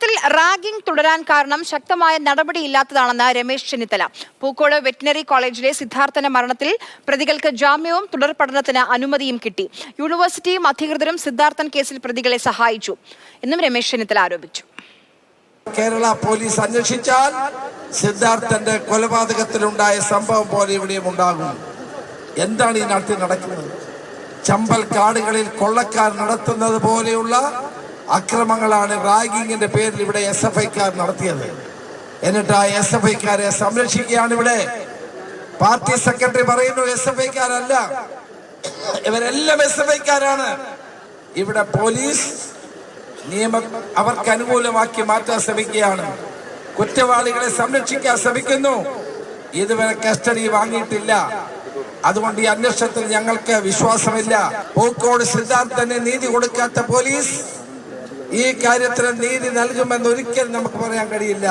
സംഭവത്തിൽ റാഗിംഗ് തുടരാൻ കാരണം ശക്തമായ നടപടിയില്ലാത്തതാണെന്ന് രമേശ് ചെന്നിത്തല. പൂക്കോട് വെറ്റിനറി കോളേജിലെ സിദ്ധാർത്ഥന്റെ മരണത്തിൽ പ്രതികൾക്ക് ജാമ്യവും തുടർ പഠനത്തിന് അനുമതിയും കിട്ടി. യൂണിവേഴ്സിറ്റിയും അധികൃതരും സിദ്ധാർത്ഥൻ കേസിൽ പ്രതികളെ സഹായിച്ചു എന്നും രമേശ് ചെന്നിത്തല ആരോപിച്ചു. കേരള പോലീസ് അന്വേഷിച്ചാൽ സിദ്ധാർത്ഥന്റെ കൊലപാതകത്തിലുണ്ടായ സംഭവം പോലെ ഇവിടെയും ഉണ്ടാകും. എന്താണ് ഈ നാട്ടിൽ നടക്കുന്നത്? ചമ്പൽ കാടുകളിൽ കൊള്ളക്കാർ നടത്തുന്നത് പോലെയുള്ള അക്രമങ്ങളാണ് റാഗിങ്ങിന്റെ പേരിൽ ഇവിടെ SFIക്കാർ നടത്തിയത്. എന്നിട്ട് ആ SFIക്കാരെ സംരക്ഷിക്കുകയാണ് ഇവിടെ. പാർട്ടി സെക്രട്ടറി പറയുന്നു SFIക്കാരല്ല, ഇവരെല്ലാം SFIക്കാരാണ്. ഇവിടെ പോലീസ് നിയമം അവർക്ക് അനുകൂലമാക്കി മാറ്റാൻ ശ്രമിക്കുകയാണ്. കുറ്റവാളികളെ സംരക്ഷിക്കാൻ ശ്രമിക്കുന്നു. ഇതുവരെ കസ്റ്റഡി വാങ്ങിയിട്ടില്ല. അതുകൊണ്ട് ഈ അന്വേഷണത്തിൽ ഞങ്ങൾക്ക് വിശ്വാസമില്ല. പൂക്കോട് സിദ്ധാർത്ഥന് നീതി കൊടുക്കാത്ത പോലീസ് ഈ കാര്യത്തിൽ നീതി നൽകുമെന്ന് ഒരിക്കലും നമുക്ക് പറയാൻ കഴിയില്ല.